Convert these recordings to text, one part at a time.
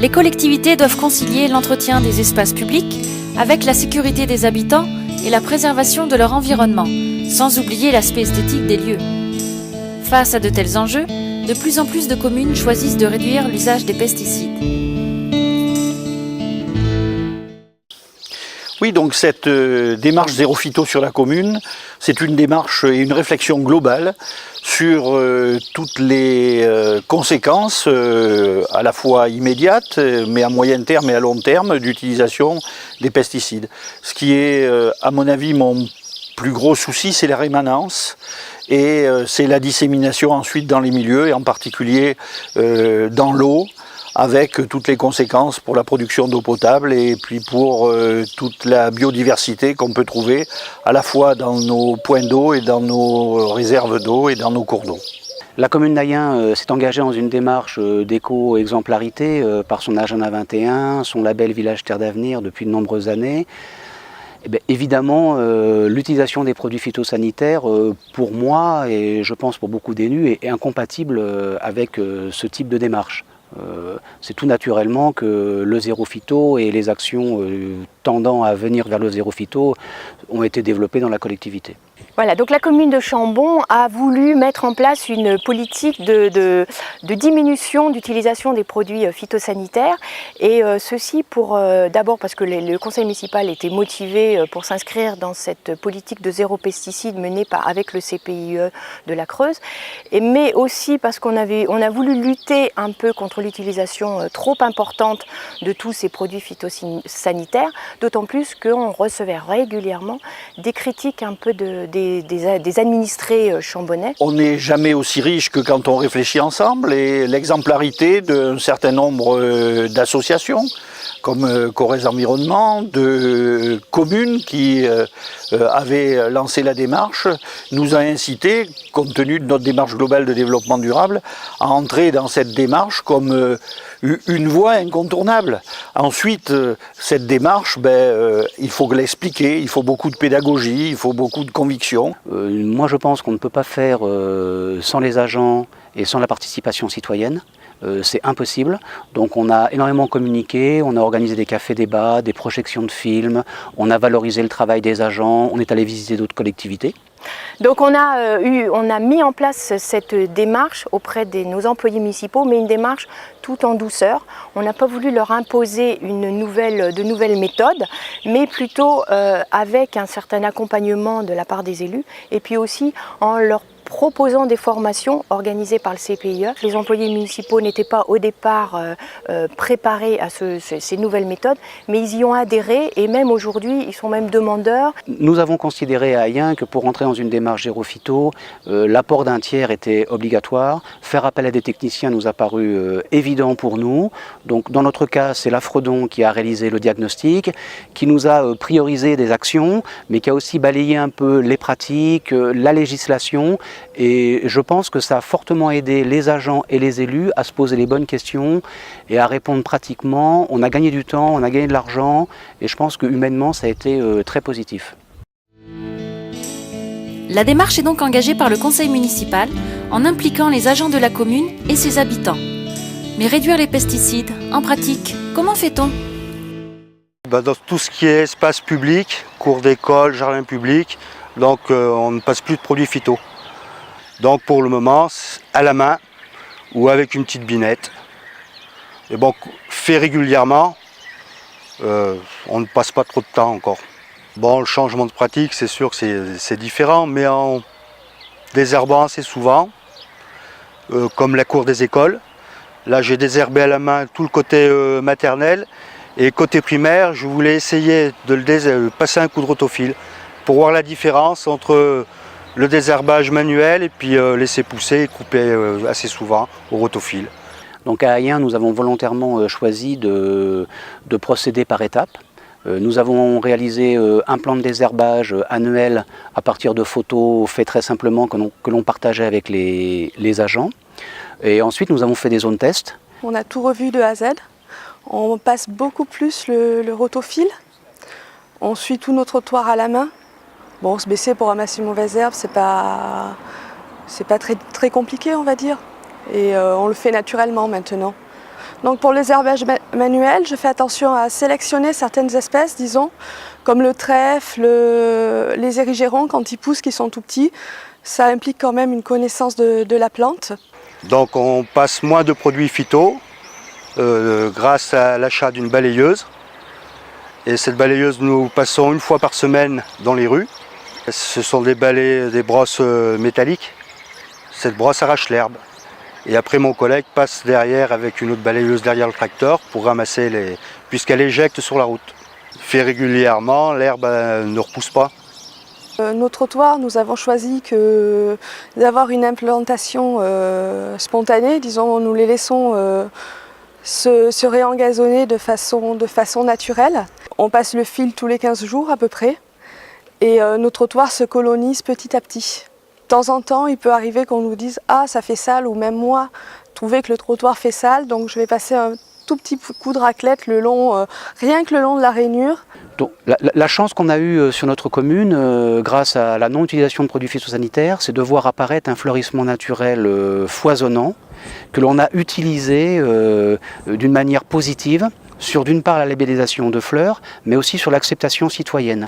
Les collectivités doivent concilier l'entretien des espaces publics avec la sécurité des habitants et la préservation de leur environnement, sans oublier l'aspect esthétique des lieux. Face à de tels enjeux, de plus en plus de communes choisissent de réduire l'usage des pesticides. Oui, donc cette démarche zéro phyto sur la commune, c'est une démarche et une réflexion globale sur toutes les conséquences à la fois immédiates, mais à moyen terme et à long terme d'utilisation des pesticides. Ce qui est, à mon avis, mon plus gros souci, c'est la rémanence et c'est la dissémination ensuite dans les milieux et en particulier dans l'eau, avec toutes les conséquences pour la production d'eau potable et puis pour toute la biodiversité qu'on peut trouver à la fois dans nos points d'eau et dans nos réserves d'eau et dans nos cours d'eau. La commune d'Ayen s'est engagée dans une démarche d'éco-exemplarité par son agenda 21, son label Village Terre d'Avenir depuis de nombreuses années. Eh bien, évidemment, l'utilisation des produits phytosanitaires, pour moi et je pense pour beaucoup d'élus, est incompatible avec ce type de démarche. C'est tout naturellement que le zéro phyto et les actions tendant à venir vers le zéro phyto ont été développées dans la collectivité. Voilà, donc la commune de Chambon a voulu mettre en place une politique de diminution d'utilisation des produits phytosanitaires et ceci pour d'abord parce que le conseil municipal était motivé pour s'inscrire dans cette politique de zéro pesticide menée avec le CPIE de la Creuse, mais aussi parce qu'on a voulu lutter un peu contre l'utilisation trop importante de tous ces produits phytosanitaires, d'autant plus qu'on recevait régulièrement des critiques un peu des administrés chambonnais. On n'est jamais aussi riche que quand on réfléchit ensemble et l'exemplarité d'un certain nombre d'associations comme Corrèze Environnement, de communes qui avaient lancé la démarche, nous a incité, compte tenu de notre démarche globale de développement durable, à entrer dans cette démarche comme une voie incontournable. Ensuite, cette démarche, il faut l'expliquer, il faut beaucoup de pédagogie, il faut beaucoup de conviction. Moi je pense qu'on ne peut pas faire sans les agents et sans la participation citoyenne. C'est impossible, donc on a énormément communiqué, on a organisé des cafés-débats, des projections de films, on a valorisé le travail des agents, on est allé visiter d'autres collectivités. Donc on a mis en place cette démarche auprès de nos employés municipaux, mais une démarche tout en douceur. On n'a pas voulu leur imposer de nouvelles méthodes, mais plutôt avec un certain accompagnement de la part des élus, et puis aussi en leur proposant des formations organisées par le CPIE. Les employés municipaux n'étaient pas au départ préparés à ces nouvelles méthodes, mais ils y ont adhéré et même aujourd'hui, ils sont même demandeurs. Nous avons considéré à Ayen que pour entrer dans une démarche zéro phyto, l'apport d'un tiers était obligatoire. Faire appel à des techniciens nous a paru évident pour nous. Donc dans notre cas, c'est l'Afredon qui a réalisé le diagnostic, qui nous a priorisé des actions, mais qui a aussi balayé un peu les pratiques, la législation. Et je pense que ça a fortement aidé les agents et les élus à se poser les bonnes questions et à répondre pratiquement. On a gagné du temps, on a gagné de l'argent et je pense que humainement ça a été très positif. La démarche est donc engagée par le conseil municipal en impliquant les agents de la commune et ses habitants. Mais réduire les pesticides, en pratique, comment fait-on ? Dans tout ce qui est espace public, cours d'école, jardin public, donc on ne passe plus de produits phyto. Donc pour le moment, à la main ou avec une petite binette. Et bon, fait régulièrement, on ne passe pas trop de temps encore. Bon, le changement de pratique, c'est sûr que c'est différent, mais en désherbant assez souvent, comme la cour des écoles. Là, j'ai désherbé à la main tout le côté maternel. Et côté primaire, je voulais essayer de passer un coup de rotophile pour voir la différence entre le désherbage manuel et puis laisser pousser et couper assez souvent au rotophile. Donc à Ayen, nous avons volontairement choisi de procéder par étapes. Nous avons réalisé un plan de désherbage annuel à partir de photos faites très simplement que l'on partageait avec les agents. Et ensuite, nous avons fait des zones tests. On a tout revu de A à Z. On passe beaucoup plus le rotophile. On suit tous nos trottoirs à la main. Bon, se baisser pour ramasser une mauvaise herbe, c'est pas très compliqué, on va dire. Et on le fait naturellement maintenant. Donc pour les herbages manuels, je fais attention à sélectionner certaines espèces, disons, comme le trèfle, les érigérons quand ils poussent, qui sont tout petits. Ça implique quand même une connaissance de la plante. Donc on passe moins de produits phyto grâce à l'achat d'une balayeuse. Et cette balayeuse, nous passons une fois par semaine dans les rues. Ce sont des brosses métalliques. Cette brosse arrache l'herbe. Et après, mon collègue passe derrière avec une autre balayeuse derrière le tracteur pour ramasser puisqu'elle éjecte sur la route. Fait régulièrement, l'herbe ne repousse pas. Nos trottoirs, nous avons choisi d'avoir une implantation spontanée. Disons, nous les laissons se réengazonner de façon naturelle. On passe le fil tous les 15 jours à peu près. Et nos trottoirs se colonisent petit à petit. De temps en temps, il peut arriver qu'on nous dise « Ah, ça fait sale » ou même moi, trouver que le trottoir fait sale, donc je vais passer un tout petit coup de raclette rien que le long de la rainure. Donc, la chance qu'on a eue sur notre commune, grâce à la non-utilisation de produits phytosanitaires, c'est de voir apparaître un fleurissement naturel foisonnant, que l'on a utilisé d'une manière positive, sur d'une part la labellisation de fleurs, mais aussi sur l'acceptation citoyenne.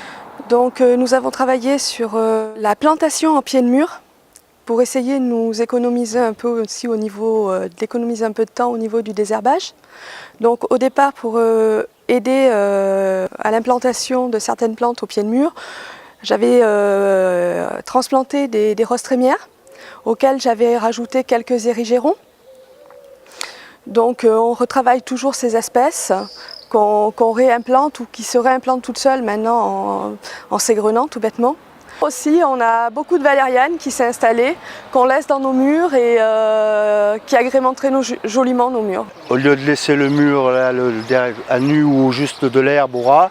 Donc nous avons travaillé sur la plantation en pied de mur pour essayer de nous économiser un peu aussi d'économiser un peu de temps au niveau du désherbage. Donc au départ, pour aider à l'implantation de certaines plantes au pied de mur, j'avais transplanté des roses trémières auxquelles j'avais rajouté quelques érigérons. Donc on retravaille toujours ces espèces qu'on réimplante ou qui se réimplantent toutes seules maintenant en s'égrenant tout bêtement. Aussi, on a beaucoup de valériane qui s'est installée, qu'on laisse dans nos murs et qui agrémenterait joliment nos murs. Au lieu de laisser le mur là, à nu ou juste de l'herbe au ras,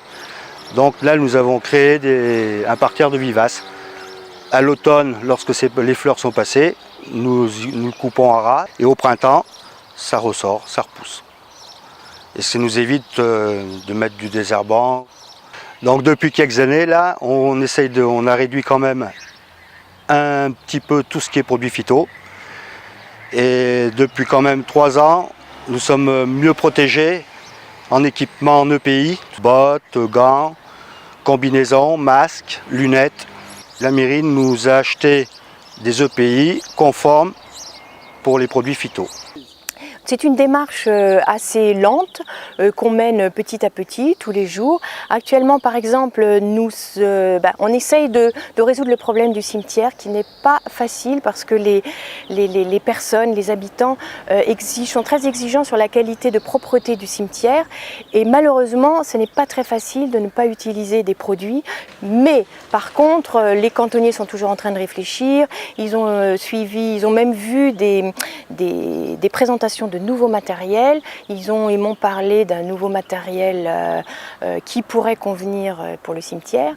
donc là nous avons créé un parterre de vivaces. À l'automne, lorsque les fleurs sont passées, nous coupons à ras et au printemps, ça ressort, ça repousse. Et ça nous évite de mettre du désherbant. Donc depuis quelques années, là, on a réduit quand même un petit peu tout ce qui est produits phyto. Et depuis quand même 3 ans, nous sommes mieux protégés en équipement en EPI, bottes, gants, combinaisons, masques, lunettes. La mairie nous a acheté des EPI conformes pour les produits phyto. C'est une démarche assez lente qu'on mène petit à petit, tous les jours. Actuellement, par exemple, on essaye de résoudre le problème du cimetière qui n'est pas facile parce que les personnes, les habitants sont très exigeants sur la qualité de propreté du cimetière. Et malheureusement, ce n'est pas très facile de ne pas utiliser des produits. Mais par contre, les cantonniers sont toujours en train de réfléchir. Ils ont même vu des présentations de nouveaux matériels. Ils m'ont parlé d'un nouveau matériel qui pourrait convenir pour le cimetière.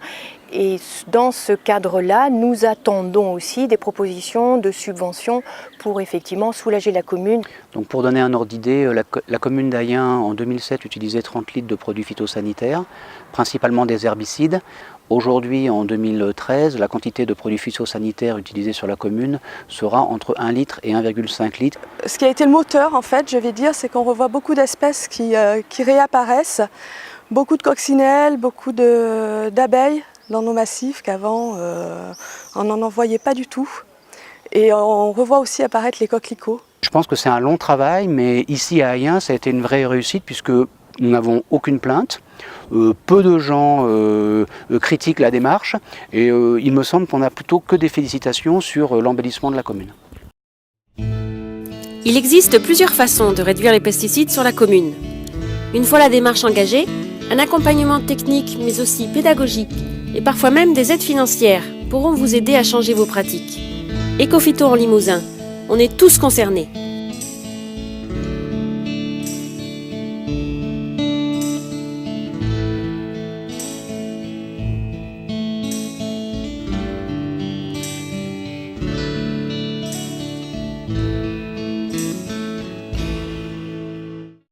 Et dans ce cadre-là, nous attendons aussi des propositions de subventions pour effectivement soulager la commune. Donc pour donner un ordre d'idée, la commune d'Ayen en 2007 utilisait 30 litres de produits phytosanitaires, principalement des herbicides. Aujourd'hui, en 2013, la quantité de produits phytosanitaires utilisés sur la commune sera entre 1 litre et 1,5 litre. Ce qui a été le moteur, en fait, je vais dire, c'est qu'on revoit beaucoup d'espèces qui réapparaissent, beaucoup de coccinelles, beaucoup d'abeilles dans nos massifs qu'avant on n'en voyait pas du tout. Et on revoit aussi apparaître les coquelicots. Je pense que c'est un long travail, mais ici à Ayen, ça a été une vraie réussite puisque nous n'avons aucune plainte. Peu de gens critiquent la démarche et il me semble qu'on a plutôt que des félicitations sur l'embellissement de la commune. Il existe plusieurs façons de réduire les pesticides sur la commune. Une fois la démarche engagée, un accompagnement technique mais aussi pédagogique et parfois même des aides financières pourront vous aider à changer vos pratiques. Ecophyto en Limousin, on est tous concernés.